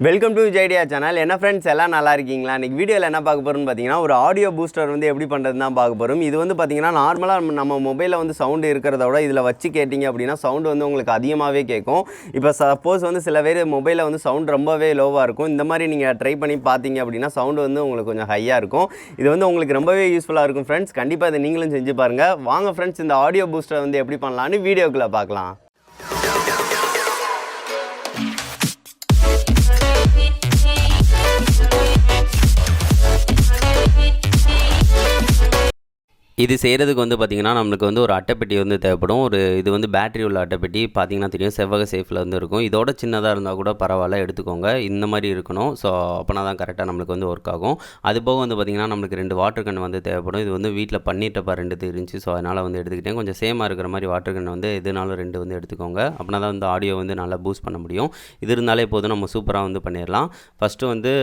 Welcome to Vijay channel. என்ன friends எல்லாம் நல்லா இருக்கீங்களா? இன்றைக்கி வீடியோவில் என்ன பார்க்க போகிறோம்னு பார்த்தீங்கன்னா, ஒரு ஆடியோ பூஸ்டர் வந்து எப்படி பண்ணுறது தான் பார்க்க போகிறோம். இது வந்து பார்த்தீங்கன்னா நார்மலாக நம்ம மொபைலில் வந்து சவுண்டு இருக்கிறத விட இதில் வச்சு கேட்டிங்க அப்படின்னா சவுண்டு வந்து உங்களுக்கு அதிகமாகவே கேட்கும். இப்போ சப்போஸ் வந்து சில பேர் மொபைலில் வந்து சவுண்ட் ரொம்பவே லோவாக இருக்கும். இந்த மாதிரி நீங்கள் ட்ரை பண்ணி பார்த்தீங்க அப்படின்னா சவுண்டு வந்து உங்களுக்கு கொஞ்சம் ஹையாக இருக்கும். இது வந்து உங்களுக்கு ரொம்பவே யூஸ்ஃபுல்லாக இருக்கும் ஃப்ரெண்ட்ஸ். கண்டிப்பாக இதை நீங்களும் செஞ்சு பாருங்கள். வாங்க ஃப்ரெண்ட்ஸ், இந்த ஆடியோ பூஸ்டர் வந்து எப்படி பண்ணலான்னு வீடியோக்குள்ளே பார்க்கலாம். இது செய்கிறதுக்கு வந்து பார்த்திங்கன்னா நம்மளுக்கு வந்து ஒரு அட்டைப்பெட்டி வந்து தேவைப்படும். இது வந்து பேட்டரி உள்ள அட்டைப்பெட்டி பார்த்திங்கன்னா தெரியும், செவ்வக சேஃபில் வந்து இருக்கும். இதோட சின்னதாக இருந்தால் கூட பரவாயில்ல, எடுத்துக்கோங்க. இந்த மாதிரி இருக்கணும். ஸோ அப்போனா தான் கரெக்டாக நம்மளுக்கு வந்து ஒர்க் ஆகும். அது போக வந்து பார்த்திங்கன்னா நம்மளுக்கு 2 வாட்டர் கன் வந்து தேவைப்படும். இது வந்து வீட்டில் பண்ணிட்டப்பா 2 இருந்துச்சு. ஸோ அதனால் வந்து எடுத்துக்கிட்டேன். கொஞ்சம் சேமாக இருக்கிற மாதிரி வாட்டர் கன் வந்து எதுனாலும் 2 வந்து எடுத்துக்கோங்க. அப்படின்னா தான் வந்து ஆடியோ வந்து நல்லா பூஸ்ட் பண்ண முடியும். இது இருந்தாலே போதும், நம்ம சூப்பராக வந்து பண்ணிடலாம். ஃபஸ்ட்டு வந்து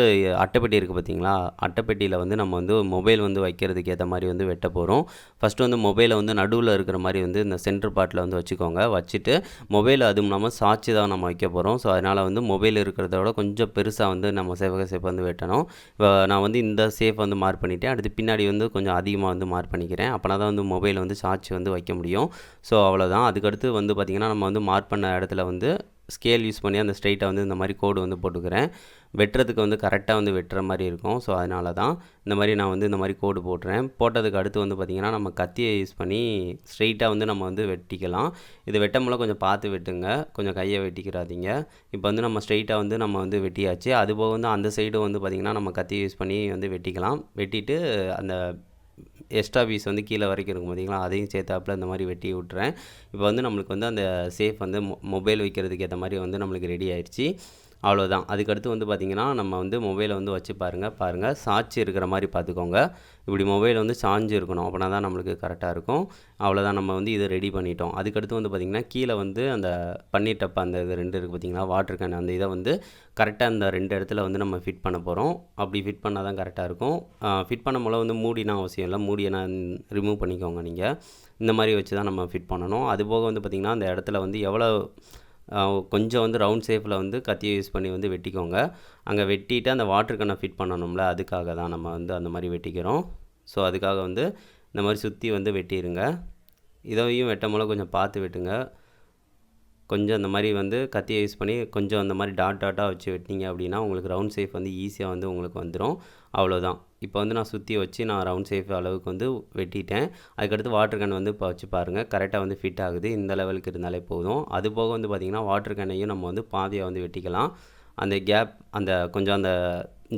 அட்டைப்பெட்டி இருக்குது பார்த்திங்களா, அட்டைப்பெட்டியில் வந்து நம்ம வந்து மொபைல் வந்து வைக்கிறதுக்கு ஏற்ற மாதிரி வந்து வெட்ட போகிறோம். ஃபஸ்ட்டு வந்து மொபைலை வந்து நடுவில் இருக்கிற மாதிரி வந்து இந்த சென்டர் பார்ட்டில் வந்து வச்சுக்கோங்க. வச்சுட்டு மொபைல் அதுவும் இல்லாமல் சாட்சி தான் நம்ம வைக்க போகிறோம். ஸோ அதனால் வந்து மொபைல் இருக்கிறத விட கொஞ்சம் பெருசாக வந்து நம்ம செவ்வக சேஃப் வந்து வெட்டணும். இப்போ நான் வந்து இந்த சேஃப் வந்து மார்க் பண்ணிவிட்டேன். அடுத்து பின்னாடி வந்து கொஞ்சம் அதிகமாக வந்து மார்க் பண்ணிக்கிறேன். அப்போனா தான் வந்து மொபைல் வந்து சாட்சி வந்து வைக்க முடியும். ஸோ அவ்வளோதான். அதுக்கடுத்து வந்து பார்த்திங்கன்னா நம்ம வந்து மார்க் பண்ண இடத்துல வந்து ஸ்கேல் யூஸ் பண்ணி அந்த ஸ்ட்ரைட்டாக வந்து இந்த மாதிரி கோடு வந்து போட்டுக்கிறேன். வெட்டுறதுக்கு வந்து கரெக்டாக வந்து வெட்டுற மாதிரி இருக்கும். ஸோ அதனால தான் இந்த மாதிரி நான் வந்து இந்த மாதிரி கோடு போட்டுறேன். போட்டதுக்கு அடுத்து வந்து பார்த்திங்கன்னா நம்ம கத்தியை யூஸ் பண்ணி ஸ்ட்ரைட்டாக வந்து நம்ம வந்து வெட்டிக்கலாம். இது வெட்டமுள்ள கொஞ்சம் பார்த்து வெட்டுங்க, கொஞ்சம் கையை வெட்டிக்கிறாதீங்க. இப்போ வந்து நம்ம ஸ்ட்ரைட்டாக வந்து நம்ம வந்து வெட்டியாச்சு. அதுபோக வந்து அந்த சைடு வந்து பார்த்திங்கன்னா நம்ம கத்தியை யூஸ் பண்ணி வந்து வெட்டிக்கலாம். வெட்டிட்டு அந்த எக்ஸ்ட்ரா பீஸ் வந்து கீழே வரைக்கும் இருக்கும் பார்த்திங்களா, அதையும் சேர்த்தாப்பில் இந்த மாதிரி வெட்டி விட்டுறேன். இப்போ வந்து நம்மளுக்கு வந்து அந்த சேஃப் வந்து மொபைல் வைக்கிறதுக்கு ஏற்ற மாதிரி வந்து நம்மளுக்கு ரெடி ஆயிடுச்சு. அவ்வளோதான். அதுக்கடுத்து வந்து பார்த்திங்கன்னா நம்ம வந்து மொபைலை வந்து வச்சு பாருங்கள் சாட்சி இருக்கிற மாதிரி பார்த்துக்கோங்க. இப்படி மொபைல் வந்து சாஞ்சு இருக்கணும். அப்படின்னா தான் நம்மளுக்கு கரெக்டாக இருக்கும். அவ்வளோதான், நம்ம வந்து இதை ரெடி பண்ணிட்டோம். அதுக்கடுத்து வந்து பார்த்திங்கன்னா கீழே வந்து அந்த பன்னீர் அந்த இது 2 இருக்குது பார்த்திங்களா, வாட்டர் கேன், அந்த இதை வந்து கரெக்டாக அந்த 2 இடத்துல வந்து நம்ம ஃபிட் பண்ண போகிறோம். அப்படி ஃபிட் பண்ணால் தான் கரெக்டாக இருக்கும். ஃபிட் பண்ண போல வந்து மூடினா அவசியம் இல்லை, மூடியை நான் ரிமூவ் பண்ணிக்கோங்க. நீங்கள் இந்த மாதிரி வச்சு தான் நம்ம ஃபிட் பண்ணணும். அதுபோக வந்து பார்த்திங்கன்னா அந்த இடத்துல வந்து எவ்வளோ கொஞ்சம் வந்து ரவுண்ட் ஷேப்பில் வந்து கத்தியை யூஸ் பண்ணி வந்து வெட்டிக்கோங்க. அங்கே வெட்டிட்டு அந்த வாட்டர் கன்னை ஃபிட் பண்ணணும்ல, அதுக்காக தான் நம்ம வந்து அந்த மாதிரி வெட்டிக்கிறோம். ஸோ அதுக்காக வந்து இந்த மாதிரி சுற்றி வந்து வெட்டிடுங்க. இதையும் வெட்டும் கொஞ்சம் பார்த்து வெட்டுங்க. கொஞ்சம் அந்த மாதிரி வந்து கத்தியை யூஸ் பண்ணி கொஞ்சம் அந்த மாதிரி டாட்டாக வச்சு வெட்டிங்க அப்படின்னா உங்களுக்கு ரவுண்ட் ஷேப் வந்து ஈஸியாக வந்து உங்களுக்கு வந்துடும். அவ்வளோதான். இப்போ வந்து நான் சுற்றி வச்சு நான் ரவுண்ட் ஷேப் அளவுக்கு வந்து வெட்டிட்டேன். அதுக்கடுத்து வாட்டர் கேன் வந்து இப்போ வச்சு பாருங்கள், கரெக்டாக வந்து ஃபிட் ஆகுது. இந்த லெவலுக்கு இருந்தாலே போதும். அது போக வந்து பார்த்திங்கன்னா வாட்டர் கேனையும் நம்ம வந்து பாதியாக வந்து வெட்டிக்கலாம். அந்த கேப், அந்த கொஞ்சம் அந்த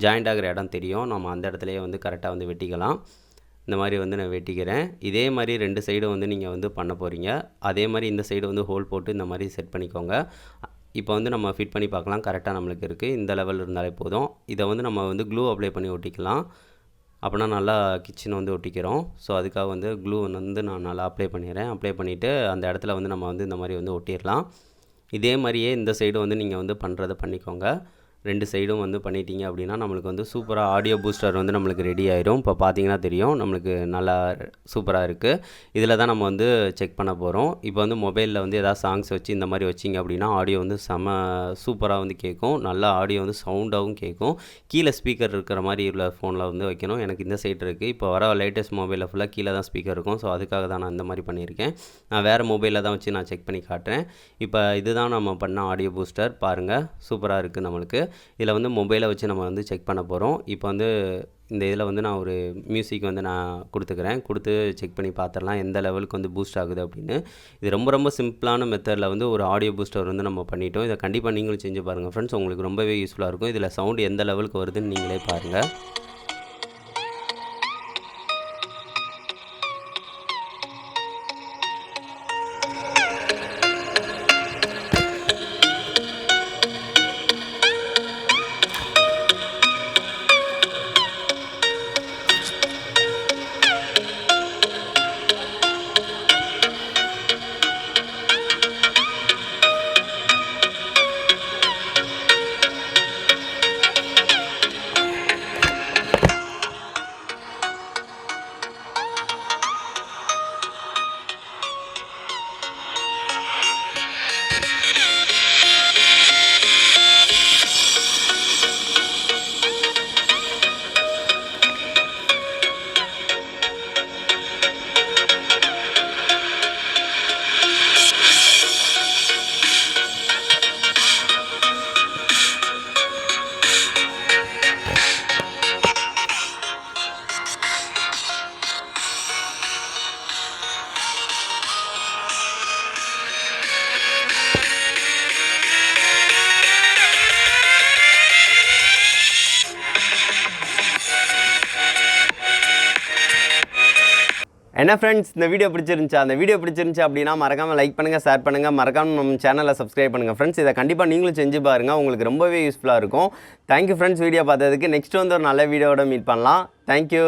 ஜாயிண்ட் ஆகிற இடம் தெரியும், நம்ம அந்த இடத்துலையே வந்து கரெக்டாக வந்து வெட்டிக்கலாம். இந்த மாதிரி வந்து நான் வெட்டிக்கிறேன். இதே மாதிரி 2 சைடும் வந்து நீங்கள் வந்து பண்ண போகிறீங்க. அதே மாதிரி இந்த சைடு வந்து ஹோல் போட்டு இந்த மாதிரி செட் பண்ணிக்கோங்க. இப்போ வந்து நம்ம ஃபிட் பண்ணி பார்க்கலாம். கரெக்டாக நம்மளுக்கு இருக்குது. இந்த லெவல் இருந்தாலே போதும். இதை வந்து நம்ம வந்து க்ளூ அப்ளை பண்ணி ஒட்டிக்கலாம். அப்படின்னா நல்லா கிச்சன் வந்து ஒட்டிக்கிறோம். ஸோ அதுக்காக வந்து க்ளூ வந்து நான் நல்லா அப்ளை பண்ணிடுறேன். அப்ளை பண்ணிவிட்டு அந்த இடத்துல வந்து நம்ம வந்து இந்த மாதிரி வந்து ஒட்டிடலாம். இதே மாதிரியே இந்த சைடு வந்து நீங்கள் வந்து பண்ணுறதை பண்ணிக்கோங்க. 2 சைடும் வந்து பண்ணிட்டீங்க அப்படின்னா நம்மளுக்கு வந்து சூப்பராக ஆடியோ பூஸ்டர் வந்து நம்மளுக்கு ரெடி ஆயிடும். இப்போ பார்த்தீங்கன்னா தெரியும், நம்மளுக்கு நல்லா சூப்பராக இருக்குது. இதில் தான் நம்ம வந்து செக் பண்ண போகிறோம். இப்போ வந்து மொபைலில் வந்து எதாவது சாங்ஸ் வச்சு இந்த மாதிரி வச்சிங்க அப்படின்னா ஆடியோ வந்து சூப்பராக வந்து கேட்கும். நல்லா ஆடியோ வந்து சவுண்டாகவும் கேட்கும். கீழே ஸ்பீக்கர் இருக்கிற மாதிரி உள்ள ஃபோனில் வந்து வைக்கணும். எனக்கு இந்த சைடு இருக்குது. இப்போ வர லேட்டஸ்ட் மொபைலில் ஃபுல்லாக கீழே தான் ஸ்பீக்கர் இருக்கும். ஸோ அதுக்காக தான் நான் இந்த மாதிரி பண்ணியிருக்கேன். நான் வேறு மொபைலில் தான் வச்சு நான் செக் பண்ணி காட்டுறேன். இப்போ இதுதான் நம்ம பண்ண ஆடியோ பூஸ்டர். பாருங்கள், சூப்பராக இருக்குது நம்மளுக்கு. இதில் வந்து மொபைலை வச்சு நம்ம வந்து செக் பண்ண போகிறோம். இப்போ வந்து இந்த இதில் வந்து நான் ஒரு மியூசிக் வந்து நான் கொடுத்து செக் பண்ணி பார்த்துடலாம் எந்த லெவலுக்கு வந்து பூஸ்ட் ஆகுது அப்படின்னு. இது ரொம்ப சிம்பிளான மெத்தடில் வந்து ஒரு ஆடியோ பூஸ்டர் வந்து நம்ம பண்ணிட்டோம். இதை கண்டிப்பாக நீங்களும் செஞ்சு பாருங்கள் ஃப்ரெண்ட்ஸ், உங்களுக்கு ரொம்பவே யூஸ்ஃபுல்லாக இருக்கும். இதில் சவுண்டு எந்த லெவலுக்கு வருதுன்னு நீங்களே பாருங்கள். என்ன ஃப்ரெண்ட்ஸ், இந்த வீடியோ பிடிச்சிருந்துச்சா? அந்த வீடியோ பிடிச்சிருந்துச்சு அப்படின்னா மறக்காமல் லைக் பண்ணுங்கள், ஷேர் பண்ணுங்கள், மறக்காமல் நம்ம சேனலை சப்ஸ்கிரைப் பண்ணுங்கள் ஃப்ரெண்ட்ஸ். இதை கண்டிப்பாக நீங்களும் செஞ்சு பாருங்கள், உங்களுக்கு ரொம்பவே யூஸ்ஃபுல்லாக இருக்கும். தேங்க்யூ ஃப்ரெண்ட்ஸ் வீடியோ பார்த்ததுக்கு. நெக்ஸ்ட் வந்து ஒரு நல்ல வீடியோவோட மீட் பண்ணலாம். தேங்க்யூ.